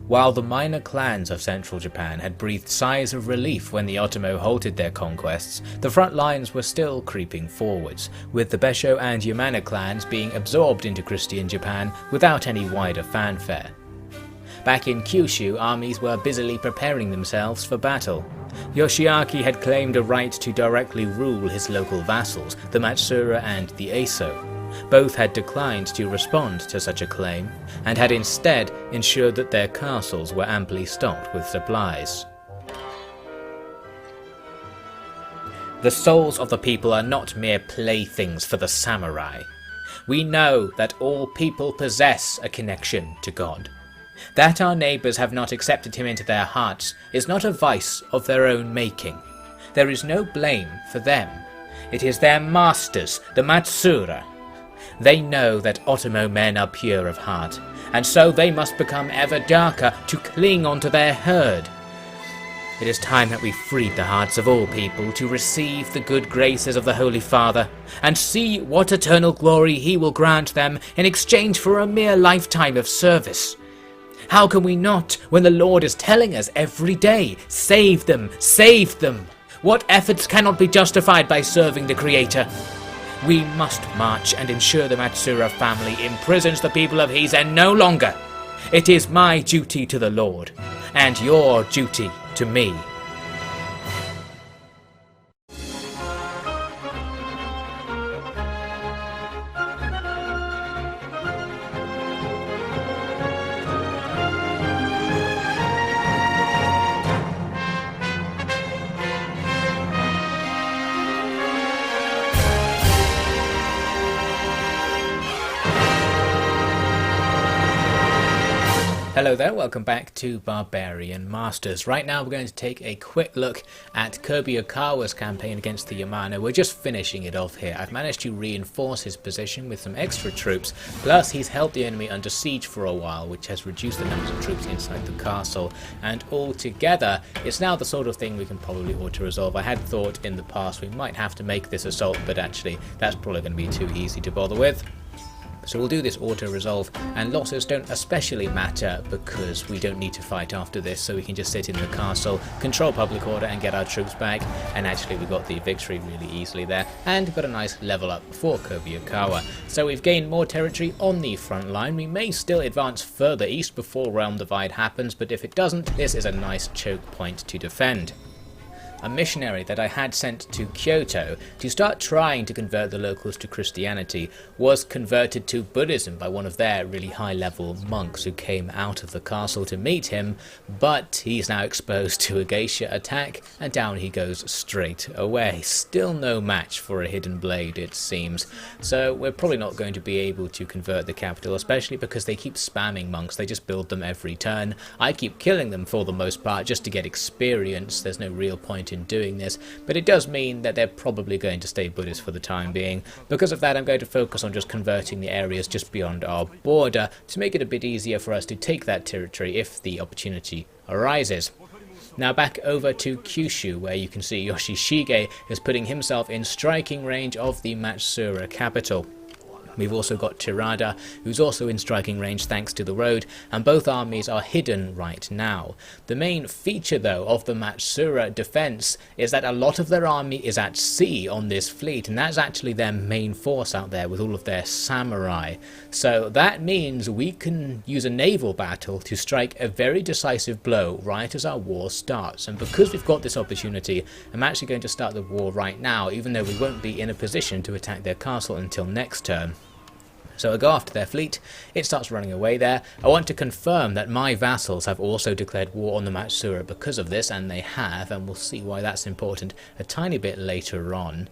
While the minor clans of central Japan had breathed sighs of relief when the Otomo halted their conquests, the front lines were still creeping forwards, with the Besho and Yamana clans being absorbed into Christian Japan without any wider fanfare. Back in Kyushu, armies were busily preparing themselves for battle. Yoshiaki had claimed a right to directly rule his local vassals, the Matsura and the Eiso. Both had declined to respond to such a claim, and had instead ensured that their castles were amply stocked with supplies. The souls of the people are not mere playthings for the samurai. We know that all people possess a connection to God. That our neighbours have not accepted him into their hearts is not a vice of their own making. There is no blame for them. It is their masters, the Matsura. They know that Otomo men are pure of heart, and so they must become ever darker to cling onto their herd. It is time that we freed the hearts of all people to receive the good graces of the Holy Father, and see what eternal glory he will grant them in exchange for a mere lifetime of service. How can we not, when the Lord is telling us every day, save them, save them? What efforts cannot be justified by serving the Creator? We must march and ensure the Matsura family imprisons the people of Hizen no longer. It is my duty to the Lord, and your duty to me. Hello there, welcome back to Barbarian Masters. Right now we're going to take a quick look at Kobayakawa's campaign against the Yamana. We're just finishing it off here. I've managed to reinforce his position with some extra troops, plus he's held the enemy under siege for a while, which has reduced the numbers of troops inside the castle, and altogether it's now the sort of thing we can probably auto-resolve. I had thought in the past we might have to make this assault, but actually that's probably going to be too easy to bother with. So we'll do this auto-resolve, and losses don't especially matter because we don't need to fight after this, so we can just sit in the castle, control public order and get our troops back, and actually we got the victory really easily there, and got a nice level up for Kobayakawa. So we've gained more territory on the front line. We may still advance further east before Realm Divide happens, but if it doesn't, this is a nice choke point to defend. A missionary that I had sent to Kyoto to start trying to convert the locals to Christianity was converted to Buddhism by one of their really high-level monks who came out of the castle to meet him, but he's now exposed to a geisha attack and down he goes straight away. Still no match for a hidden blade, it seems. So we're probably not going to be able to convert the capital, especially because they keep spamming monks. They just build them every turn. I keep killing them for the most part just to get experience. There's no real point in doing this, but it does mean that they're probably going to stay Buddhist for the time being. Because of that, I'm going to focus on just converting the areas just beyond our border to make it a bit easier for us to take that territory if the opportunity arises. Now back over to Kyushu, where you can see Yoshishige is putting himself in striking range of the Matsura capital. We've also got Tirada, who's also in striking range thanks to the road, and both armies are hidden right now. The main feature though of the Matsura defense is that a lot of their army is at sea on this fleet, and that's actually their main force out there with all of their samurai. So that means we can use a naval battle to strike a very decisive blow right as our war starts. And because we've got this opportunity, I'm actually going to start the war right now, even though we won't be in a position to attack their castle until next turn. So I go after their fleet, it starts running away there. I want to confirm that my vassals have also declared war on the Matsura because of this, and they have, and we'll see why that's important a tiny bit later on.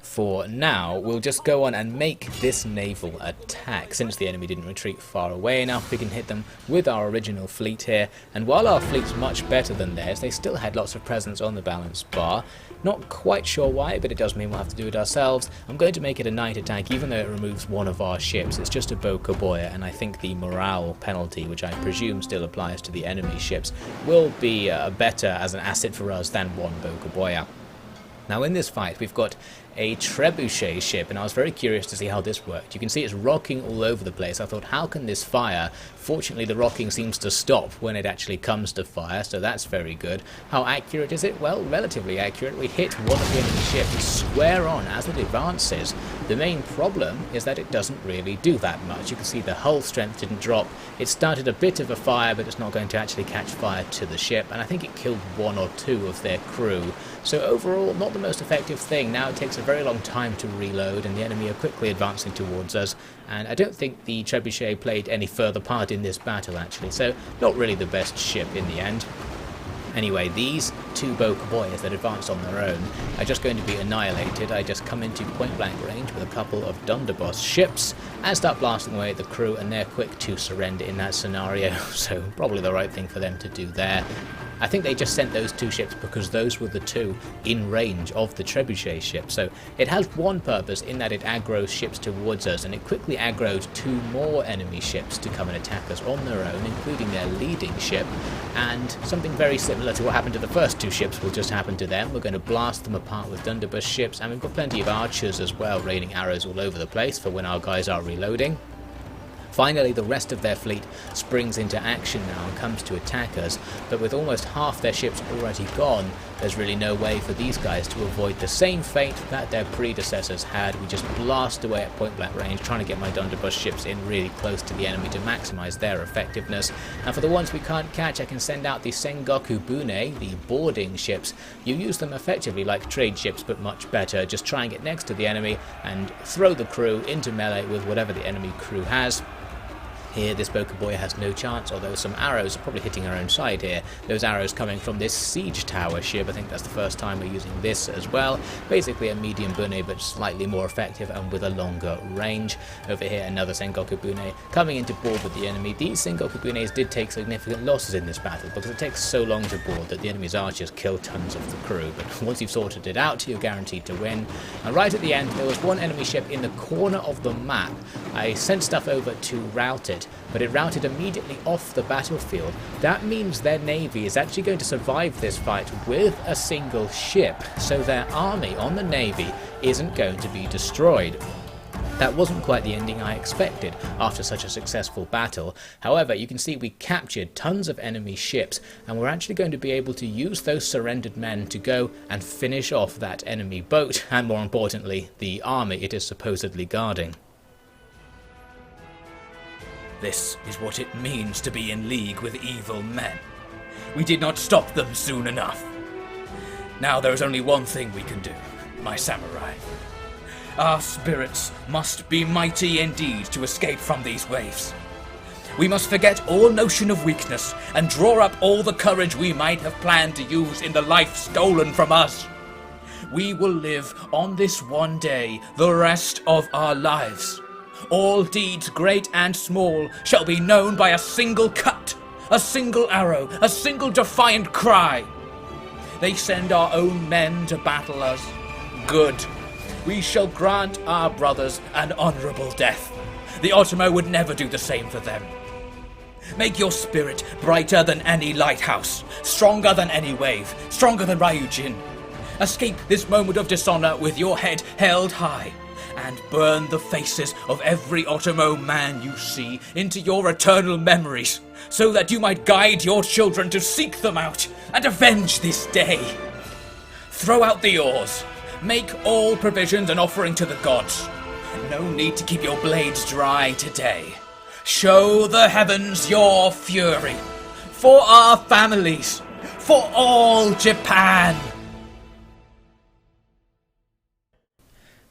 For now, we'll just go on and make this naval attack. Since the enemy didn't retreat far away enough, we can hit them with our original fleet here. And while our fleet's much better than theirs, they still had lots of presence on the balance bar. Not quite sure why, but it does mean we'll have to do it ourselves. I'm going to make it a night attack, even though it removes one of our ships. It's just a Bokaboya, and I think the morale penalty, which I presume still applies to the enemy ships, will be better as an asset for us than one Bokaboya. Now in this fight we've got a trebuchet ship, and I was very curious to see how this worked. You can see it's rocking all over the place. I thought, how can this fire? Fortunately the rocking seems to stop when it actually comes to fire, so that's very good. How accurate is it? Well, relatively accurate. We hit one of the enemy ships square on as it advances. The main problem is that it doesn't really do that much. You can see the hull strength didn't drop. It started a bit of a fire, but it's not going to actually catch fire to the ship, and I think it killed one or two of their crew. So overall, not the most effective thing. Now it takes a very long time to reload, and the enemy are quickly advancing towards us, and I don't think the trebuchet played any further part in this battle actually, so not really the best ship in the end. Anyway, these two boys that advanced on their own are just going to be annihilated. I just come into point blank range with a couple of Dunderboss ships and start blasting away at the crew, and they're quick to surrender in that scenario, so probably the right thing for them to do there. I think they just sent those two ships because those were the two in range of the trebuchet ship. So it has one purpose in that it aggroes ships towards us, and it quickly aggroed two more enemy ships to come and attack us on their own, including their leading ship. And something very similar to what happened to the first two ships will just happen to them. We're going to blast them apart with Dunderbuss ships, and we've got plenty of archers as well, raining arrows all over the place for when our guys are reloading. Finally, the rest of their fleet springs into action now and comes to attack us, but with almost half their ships already gone, there's really no way for these guys to avoid the same fate that their predecessors had. We just blast away at point blank range, trying to get my Dunderbuss ships in really close to the enemy to maximise their effectiveness. And for the ones we can't catch, I can send out the Sengoku Bune, the boarding ships. You use them effectively like trade ships, but much better. Just try and get next to the enemy and throw the crew into melee with whatever the enemy crew has. Here this Boku Boy has no chance, although some arrows are probably hitting our own side here. Those arrows coming from this siege tower ship. I think that's the first time we're using this as well. Basically a medium Bune, but slightly more effective and with a longer range. Over here another Sengoku Bune coming into board with the enemy. These Sengoku Bunes did take significant losses in this battle because it takes so long to board that the enemy's archers kill tons of the crew. But once you've sorted it out, you're guaranteed to win. And right at the end there was one enemy ship in the corner of the map. I sent stuff over to route it, but it routed immediately off the battlefield. That means their navy is actually going to survive this fight with a single ship, so their army on the navy isn't going to be destroyed. That wasn't quite the ending I expected after such a successful battle. However, you can see we captured tons of enemy ships, and we're actually going to be able to use those surrendered men to go and finish off that enemy boat, and more importantly, the army it is supposedly guarding. This is what it means to be in league with evil men. We did not stop them soon enough. Now there is only one thing we can do, my samurai. Our spirits must be mighty indeed to escape from these waves. We must forget all notion of weakness and draw up all the courage we might have planned to use in the life stolen from us. We will live on this one day the rest of our lives. All deeds great and small shall be known by a single cut, a single arrow, a single defiant cry. They send our own men to battle us. Good. We shall grant our brothers an honourable death. The Otomo would never do the same for them. Make your spirit brighter than any lighthouse, stronger than any wave, stronger than Ryujin. Escape this moment of dishonour with your head held high, and burn the faces of every Otomo man you see into your eternal memories, so that you might guide your children to seek them out and avenge this day. Throw out the oars. Make all provisions and offering to the gods. No need to keep your blades dry today. Show the heavens your fury. For our families. For all Japan.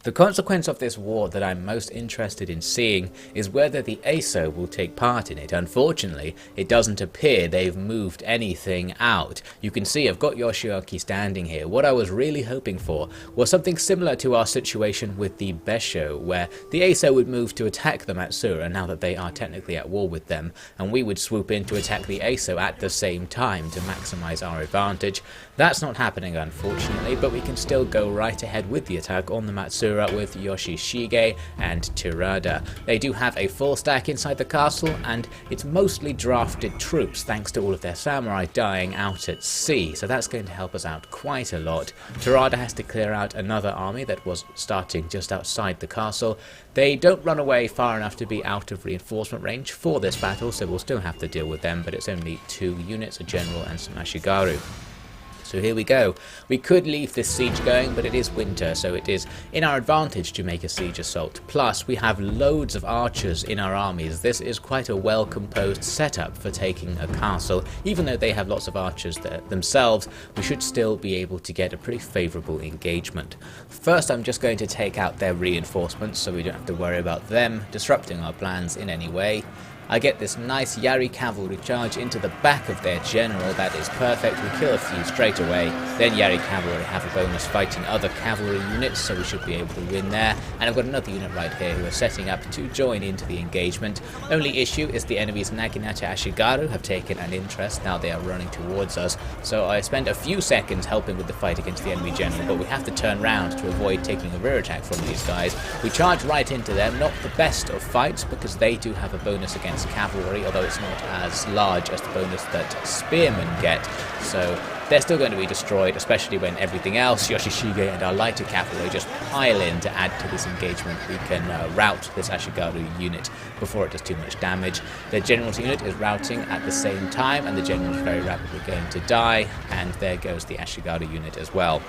The consequence of this war that I'm most interested in seeing is whether the ASO will take part in it. Unfortunately, it doesn't appear they've moved anything out. You can see I've got Yoshiaki standing here. What I was really hoping for was something similar to our situation with the Besho, where the ASO would move to attack the Matsura now that they are technically at war with them, and we would swoop in to attack the ASO at the same time to maximise our advantage. That's not happening unfortunately, but we can still go right ahead with the attack on the Matsura Akira with Yoshishige and Terada. They do have a full stack inside the castle, and it's mostly drafted troops thanks to all of their samurai dying out at sea, so that's going to help us out quite a lot. Terada has to clear out another army that was starting just outside the castle. They don't run away far enough to be out of reinforcement range for this battle, so we'll still have to deal with them, but it's only 2 units, a general and some Ashigaru. So here we go. We could leave this siege going, but it is winter, so it is in our advantage to make a siege assault. Plus, we have loads of archers in our armies. This is quite a well-composed setup for taking a castle. Even though they have lots of archers there themselves, we should still be able to get a pretty favourable engagement. First, I'm just going to take out their reinforcements, so we don't have to worry about them disrupting our plans in any way. I get this nice Yari cavalry charge into the back of their general. That is perfect. We kill a few straight away. Then Yari cavalry have a bonus fighting other cavalry units, so we should be able to win there. And I've got another unit right here who are setting up to join into the engagement. Only issue is the enemy's Naginata Ashigaru have taken an interest. Now they are running towards us. So I spent a few seconds helping with the fight against the enemy general, but we have to turn round to avoid taking a rear attack from these guys. We charge right into them. Not the best of fights because they do have a bonus against cavalry, although it's not as large as the bonus that spearmen get, so they're still going to be destroyed, especially when everything else, Yoshishige and our lighter cavalry, just pile in to add to this engagement. We can rout this Ashigaru unit before it does too much damage. The general's unit is routing at the same time, and the general is very rapidly going to die, and there goes the Ashigaru unit as well.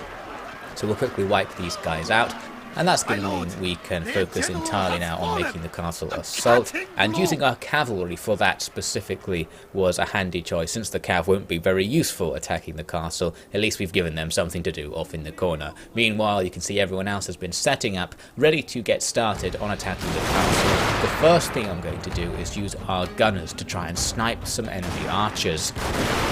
So we'll quickly wipe these guys out. And that's going to mean we can focus entirely now on making the castle assault, and using our cavalry for that specifically was a handy choice. Since the cav won't be very useful attacking the castle, at least we've given them something to do off in the corner. Meanwhile, you can see everyone else has been setting up, ready to get started on attacking the castle. The first thing I'm going to do is use our gunners to try and snipe some enemy archers.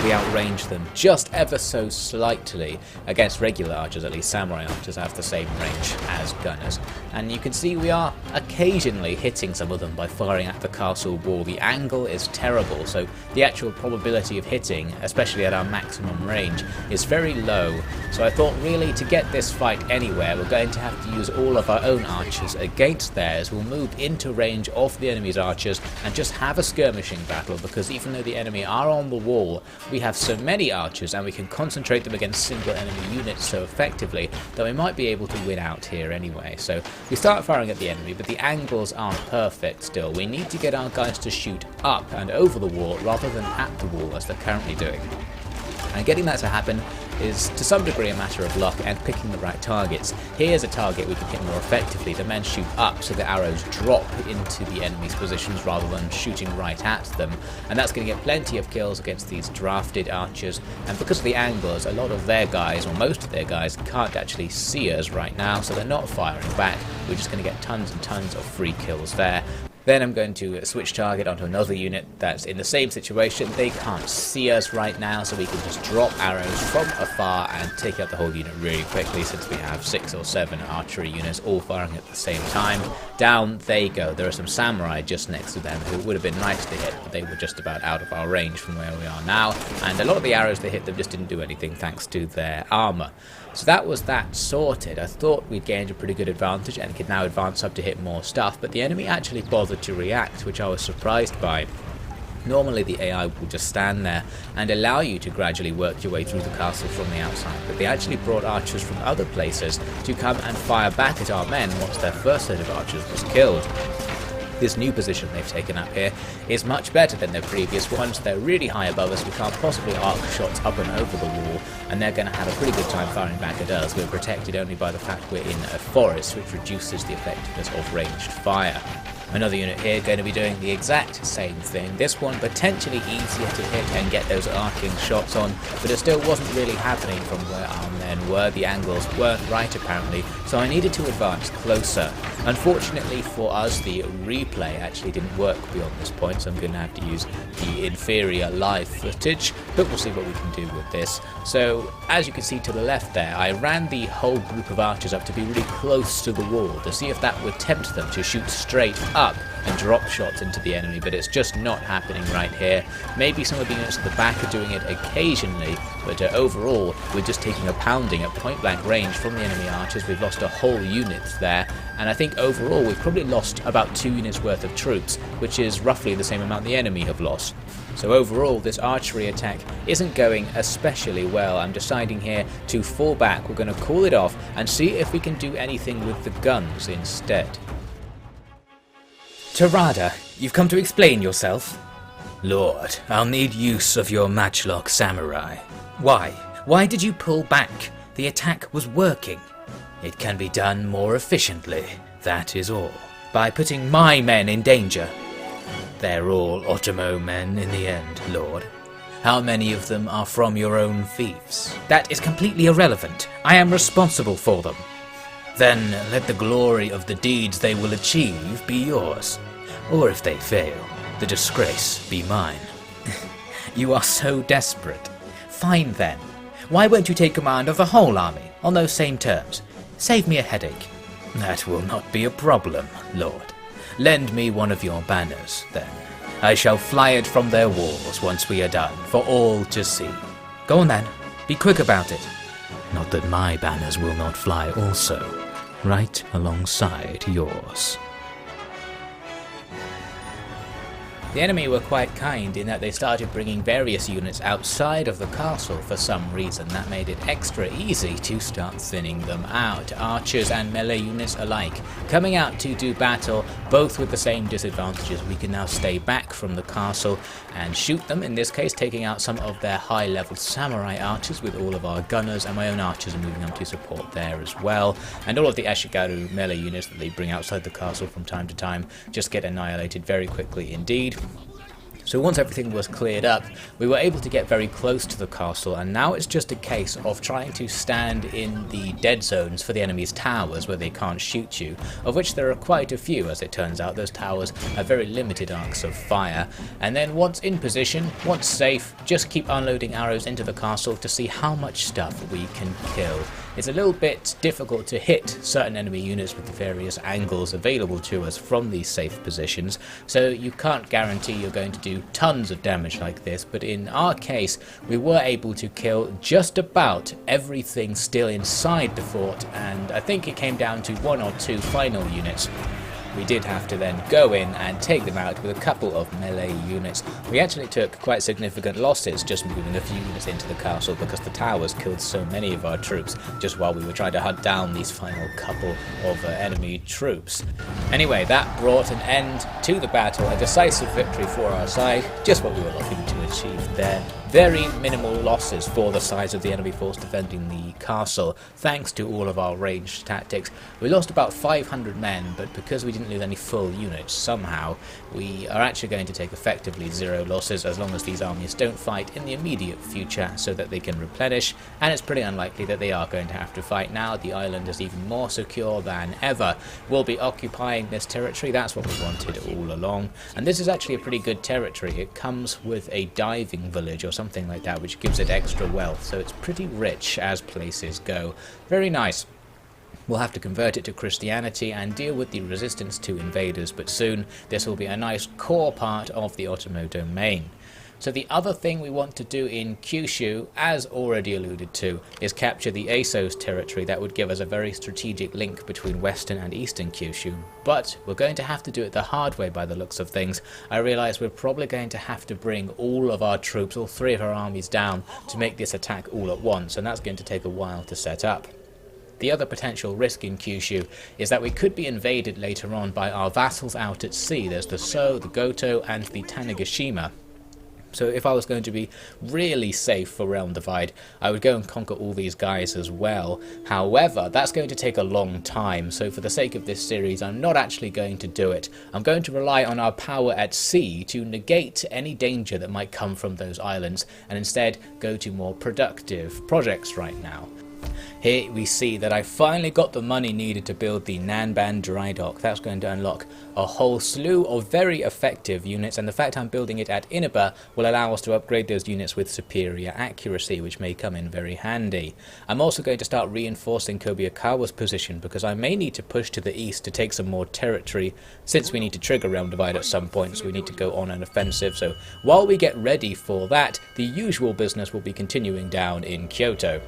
We outrange them just ever so slightly. Against regular archers, at least samurai archers have the same range as gunners, and you can see we are occasionally hitting some of them by firing at the castle wall. The angle is terrible, so the actual probability of hitting, especially at our maximum range, is very low. So I thought really to get this fight anywhere, we're going to have to use all of our own archers against theirs. We'll move into range of the enemy's archers and just have a skirmishing battle, because even though the enemy are on the wall, we have so many archers and we can concentrate them against single enemy units so effectively that we might be able to win out here anyway. So we start firing at the enemy, but the angles aren't perfect still. We need to get our guys to shoot up and over the wall rather than at the wall as they're currently doing. And getting that to happen is to some degree a matter of luck and picking the right targets. Here's a target we can hit more effectively. The men shoot up so the arrows drop into the enemy's positions rather than shooting right at them, and that's going to get plenty of kills against these drafted archers. And because of the angles, a lot of their guys, or most of their guys, can't actually see us right now, so they're not firing back. We're just going to get tons and tons of free kills there. Then I'm going to switch target onto another unit that's in the same situation. They can't see us right now, so we can just drop arrows from afar and take out the whole unit really quickly, since we have 6 or 7 archery units all firing at the same time. Down they go. There are some samurai just next to them who would have been nice to hit, but they were just about out of our range from where we are now, and a lot of the arrows they hit them just didn't do anything thanks to their armor. So that was that sorted. I thought we'd gained a pretty good advantage and could now advance up to hit more stuff, but the enemy actually bothered to react, which I was surprised by. Normally the AI will just stand there and allow you to gradually work your way through the castle from the outside, but they actually brought archers from other places to come and fire back at our men once their first set of archers was killed. This new position they've taken up here is much better than their previous ones. They're really high above us, we can't possibly arc shots up and over the wall, and they're going to have a pretty good time firing back at us. We're protected only by the fact we're in a forest, which reduces the effectiveness of ranged fire. Another unit here going to be doing the exact same thing. This one potentially easier to hit and get those arcing shots on, but it still wasn't really happening from where our men were. The angles weren't right apparently, so I needed to advance closer. Unfortunately for us, the replay actually didn't work beyond this point, so I'm going to have to use the inferior live footage, but we'll see what we can do with this. So as you can see to the left there, I ran the whole group of archers up to be really close to the wall to see if that would tempt them to shoot straight up. and drop shots into the enemy, but it's just not happening right here. Maybe some of the units at the back are doing it occasionally, but overall we're just taking a pounding at point blank range from the enemy archers. We've lost a whole unit there, and I think overall we've probably lost about 2 units worth of troops, which is roughly the same amount the enemy have lost. So overall, this archery attack isn't going especially well. I'm deciding here to fall back. We're going to call it off and see if we can do anything with the guns instead. Tarada, you've come to explain yourself? Lord, I'll need use of your matchlock samurai. Why? Why did you pull back? The attack was working. It can be done more efficiently, that is all. By putting my men in danger. They're all Otomo men in the end, Lord. How many of them are from your own fiefs? That is completely irrelevant. I am responsible for them. Then let the glory of the deeds they will achieve be yours. Or if they fail, the disgrace be mine. You are so desperate. Fine then. Why won't you take command of the whole army on those same terms? Save me a headache. That will not be a problem, Lord. Lend me one of your banners, then. I shall fly it from their walls once we are done, for all to see. Go on then, be quick about it. Not that my banners will not fly also, right alongside yours. The enemy were quite kind in that they started bringing various units outside of the castle for some reason. That made it extra easy to start thinning them out, archers and melee units alike. Coming out to do battle, both with the same disadvantages. We can now stay back from the castle and shoot them, in this case taking out some of their high level samurai archers with all of our gunners, and my own archers are moving up to support there as well. And all of the Ashigaru melee units that they bring outside the castle from time to time just get annihilated very quickly indeed. So once everything was cleared up, we were able to get very close to the castle, and now it's just a case of trying to stand in the dead zones for the enemy's towers where they can't shoot you, of which there are quite a few as it turns out. Those towers have very limited arcs of fire, and then once in position, once safe, just keep unloading arrows into the castle to see how much stuff we can kill. It's a little bit difficult to hit certain enemy units with the various angles available to us from these safe positions, so you can't guarantee you're going to do tons of damage like this, but in our case we were able to kill just about everything still inside the fort, and I think it came down to 1 or 2 final units. We did have to then go in and take them out with a couple of melee units. We actually took quite significant losses just moving a few units into the castle because the towers killed so many of our troops just while we were trying to hunt down these final couple of enemy troops. Anyway, that brought an end to the battle, a decisive victory for our side, just what we were looking to achieve there. Very minimal losses for the size of the enemy force defending the castle, thanks to all of our ranged tactics. We lost about 500 men, but because we didn't lose any full units, somehow we are actually going to take effectively 0 losses as long as these armies don't fight in the immediate future so that they can replenish, and it's pretty unlikely that they are going to have to fight now. The island is even more secure than ever. We'll be occupying this territory, that's what we wanted all along, and this is actually a pretty good territory. It comes with a diving village or something like that, which gives it extra wealth, so it's pretty rich as places go. Very nice. We'll have to convert it to Christianity and deal with the resistance to invaders, but soon this will be a nice core part of the Otomo domain. So the other thing we want to do in Kyushu, as already alluded to, is capture the Asos territory. That would give us a very strategic link between western and eastern Kyushu, but we're going to have to do it the hard way by the looks of things. I realise we're probably going to have to bring all of our troops, all 3 of our armies down to make this attack all at once, and that's going to take a while to set up. The other potential risk in Kyushu is that we could be invaded later on by our vassals out at sea. There's the So, the Goto and the Tanegashima. So if I was going to be really safe for Realm Divide, I would go and conquer all these guys as well. However, that's going to take a long time, so for the sake of this series, I'm not actually going to do it. I'm going to rely on our power at sea to negate any danger that might come from those islands, and instead go to more productive projects right now. Here we see that I finally got the money needed to build the Nanban dry dock. That's going to unlock a whole slew of very effective units, and the fact I'm building it at Inaba will allow us to upgrade those units with superior accuracy, which may come in very handy. I'm also going to start reinforcing Kobayakawa's position, because I may need to push to the east to take some more territory, since we need to trigger Realm Divide at some point, so we need to go on an offensive. So while we get ready for that, the usual business will be continuing down in Kyoto.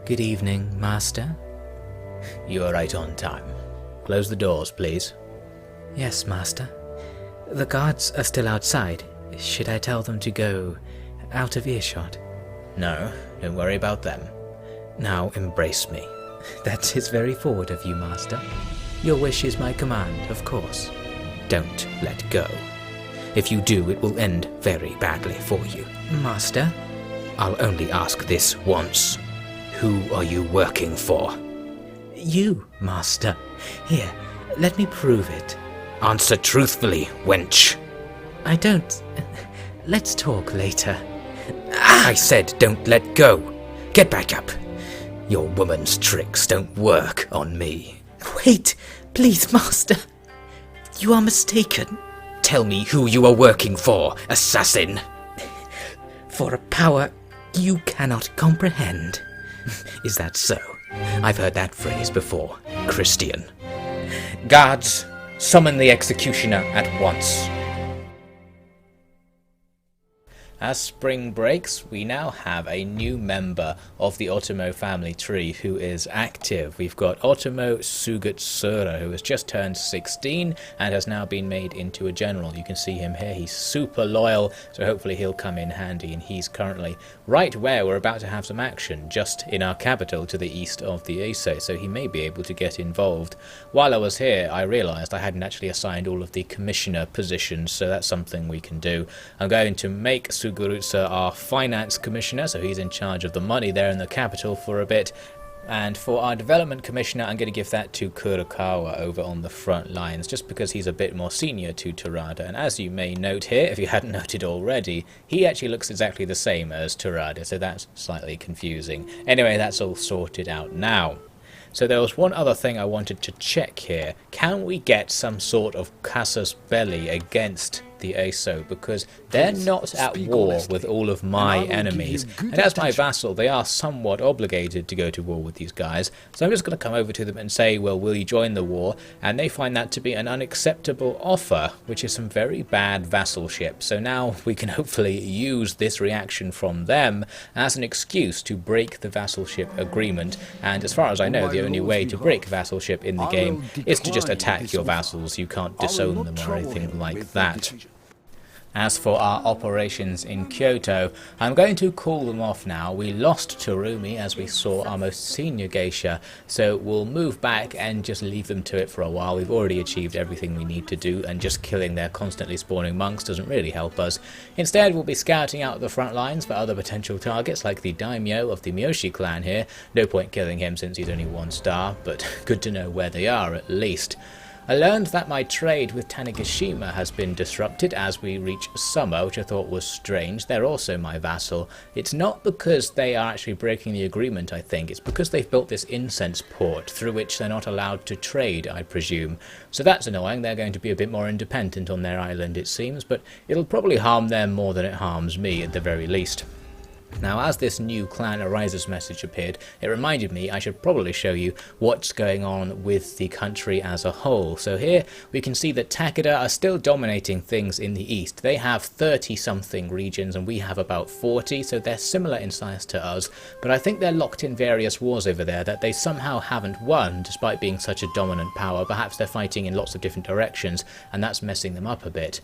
Good evening, Master. You are right on time. Close the doors, please. Yes, Master. The guards are still outside. Should I tell them to go out of earshot? No, don't worry about them. Now embrace me. That is very forward of you, Master. Your wish is my command, of course. Don't let go. If you do, it will end very badly for you. Master? I'll only ask this once. Who are you working for? You, Master. Here, let me prove it. Answer truthfully, wench. I don't. Let's talk later. I said don't let go. Get back up. Your woman's tricks don't work on me. Wait, please, Master. You are mistaken. Tell me who you are working for, assassin. For a power you cannot comprehend. Is that so? I've heard that phrase before, Christian. Guards, summon the executioner at once. As spring breaks, we now have a new member of the Otomo family tree who is active. We've got Otomo Sugatsura, who has just turned 16 and has now been made into a general. You can see him here. He's super loyal, so hopefully he'll come in handy, and he's currently right where we're about to have some action, just in our capital to the east of the Ise, so he may be able to get involved. While I was here, I realised I hadn't actually assigned all of the commissioner positions, so that's something we can do. I'm going to make Sugurutsu our finance commissioner, so he's in charge of the money there in the capital for a bit. And for our development commissioner, I'm going to give that to Kurokawa over on the front lines, just because he's a bit more senior to Terada. And as you may note here, if you hadn't noted already, he actually looks exactly the same as Terada, so that's slightly confusing. Anyway, that's all sorted out now. So there was one other thing I wanted to check here. Can we get some sort of casus belli against the ASO? Because they're not at war with all of my enemies, and as my vassal they are somewhat obligated to go to war with these guys, so I'm just going to come over to them and say, well, will you join the war? And they find that to be an unacceptable offer, which is some very bad vassalship. So now we can hopefully use this reaction from them as an excuse to break the vassalship agreement. And as far as I know, the only way to break vassalship in the game is to just attack your vassals. You can't disown them or anything like that. As for our operations in Kyoto, I'm going to call them off now. We lost Terumi as we saw our most senior geisha, so we'll move back and just leave them to it for a while. We've already achieved everything we need to do, and just killing their constantly spawning monks doesn't really help us. Instead, we'll be scouting out the front lines for other potential targets, like the daimyo of the Miyoshi clan here. No point killing him since he's only 1 star, but good to know where they are at least. I learned that my trade with Tanegashima has been disrupted as we reach summer, which I thought was strange. They're also my vassal. It's not because they are actually breaking the agreement, I think. It's because they've built this incense port through which they're not allowed to trade, I presume. So that's annoying. They're going to be a bit more independent on their island, it seems, but it'll probably harm them more than it harms me at the very least. Now, as this new clan arises message appeared, it reminded me I should probably show you what's going on with the country as a whole. So here we can see that Takeda are still dominating things in the east. They have 30-something regions and we have about 40, so they're similar in size to us, but I think they're locked in various wars over there that they somehow haven't won despite being such a dominant power. Perhaps they're fighting in lots of different directions and that's messing them up a bit.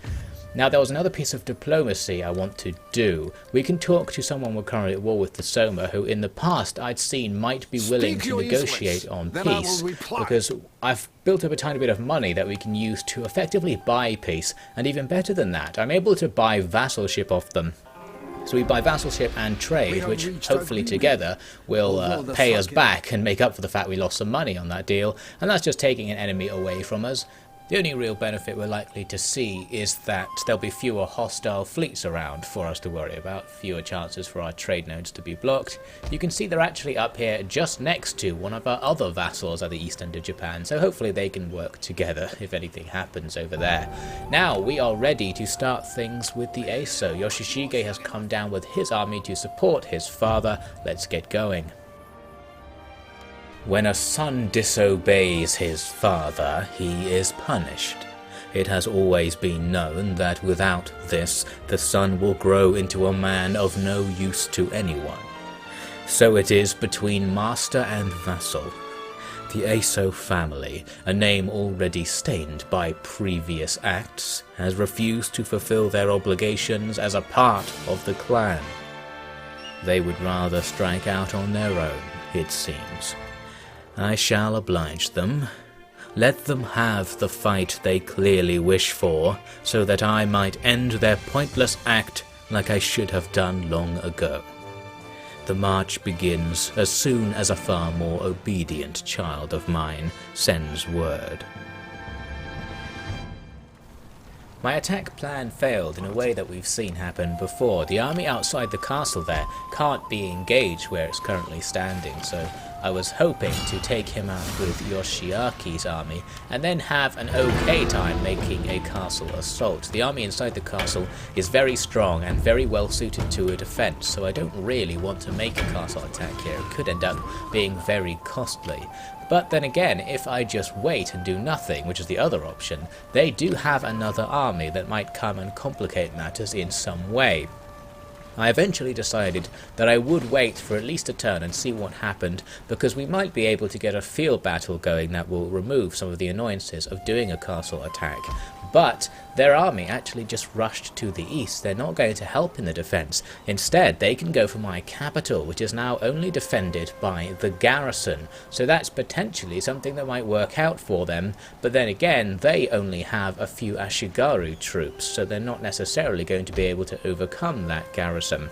Now, there was another piece of diplomacy I want to do. We can talk to someone we're currently at war with, the Soma, who in the past I'd seen might be willing to negotiate on peace, because I've built up a tiny bit of money that we can use to effectively buy peace, and even better than that, I'm able to buy vassalship off them. So we buy vassalship and trade, which hopefully together will pay us back and make up for the fact we lost some money on that deal, and that's just taking an enemy away from us. The only real benefit we're likely to see is that there'll be fewer hostile fleets around for us to worry about, fewer chances for our trade nodes to be blocked. You can see they're actually up here just next to one of our other vassals at the east end of Japan, so hopefully they can work together if anything happens over there. Now we are ready to start things with the Eso. Yoshishige has come down with his army to support his father. Let's get going. When a son disobeys his father, he is punished. It has always been known that without this, the son will grow into a man of no use to anyone. So it is between master and vassal. The Eso family, a name already stained by previous acts, has refused to fulfill their obligations as a part of the clan. They would rather strike out on their own, it seems. I shall oblige them. Let them have the fight they clearly wish for, so that I might end their pointless act like I should have done long ago. The march begins as soon as a far more obedient child of mine sends word. My attack plan failed in a way that we've seen happen before. The army outside the castle there can't be engaged where it's currently standing, so I was hoping to take him out with Yoshiaki's army and then have an okay time making a castle assault. The army inside the castle is very strong and very well suited to a defense, so I don't really want to make a castle attack here. It could end up being very costly. But then again, if I just wait and do nothing, which is the other option, they do have another army that might come and complicate matters in some way. I eventually decided that I would wait for at least a turn and see what happened, because we might be able to get a field battle going that will remove some of the annoyances of doing a castle attack. But their army actually just rushed to the east. They're not going to help in the defense. Instead, they can go for my capital, which is now only defended by the garrison. So that's potentially something that might work out for them. But then again, they only have a few Ashigaru troops, so they're not necessarily going to be able to overcome that garrison.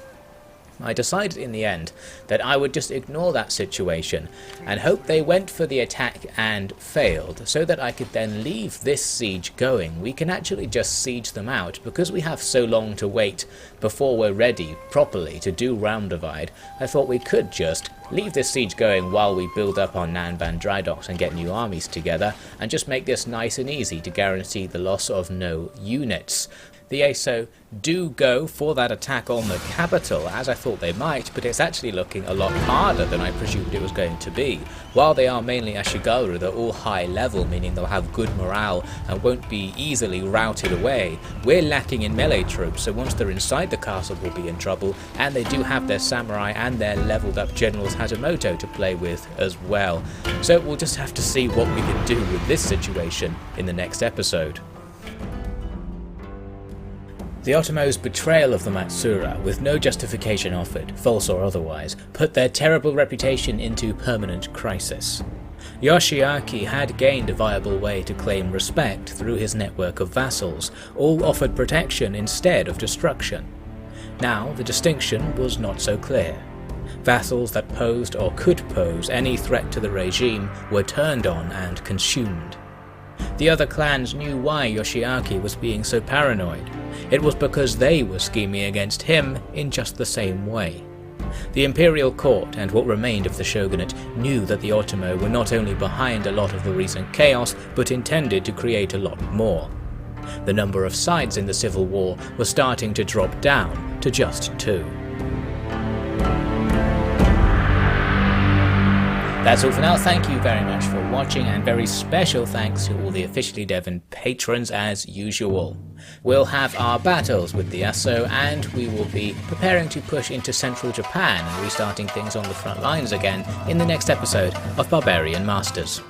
I decided in the end that I would just ignore that situation and hope they went for the attack and failed, so that I could then leave this siege going. We can actually just siege them out because we have so long to wait before we're ready properly to do Realm Divide. I thought we could just leave this siege going while we build up our Nanban dry docks and get new armies together, and just make this nice and easy to guarantee the loss of no units. The Eso do go for that attack on the capital, as I thought they might, but it's actually looking a lot harder than I presumed it was going to be. While they are mainly Ashigaru, they're all high level, meaning they'll have good morale and won't be easily routed away. We're lacking in melee troops, so once they're inside the castle we'll be in trouble, and they do have their samurai and their leveled up generals Hatamoto to play with as well. So we'll just have to see what we can do with this situation in the next episode. The Otomo's betrayal of the Matsura, with no justification offered, false or otherwise, put their terrible reputation into permanent crisis. Yoshiaki had gained a viable way to claim respect through his network of vassals, all offered protection instead of destruction. Now the distinction was not so clear. Vassals that posed or could pose any threat to the regime were turned on and consumed. The other clans knew why Yoshiaki was being so paranoid. It was because they were scheming against him in just the same way. The imperial court and what remained of the shogunate knew that the Otomo were not only behind a lot of the recent chaos, but intended to create a lot more. The number of sides in the civil war was starting to drop down to just 2. That's all for now. Thank you very much for watching, and very special thanks to all the OfficiallyDevin patrons as usual. We'll have our battles with the Aso, and we will be preparing to push into central Japan and restarting things on the front lines again in the next episode of Barbarian Masters.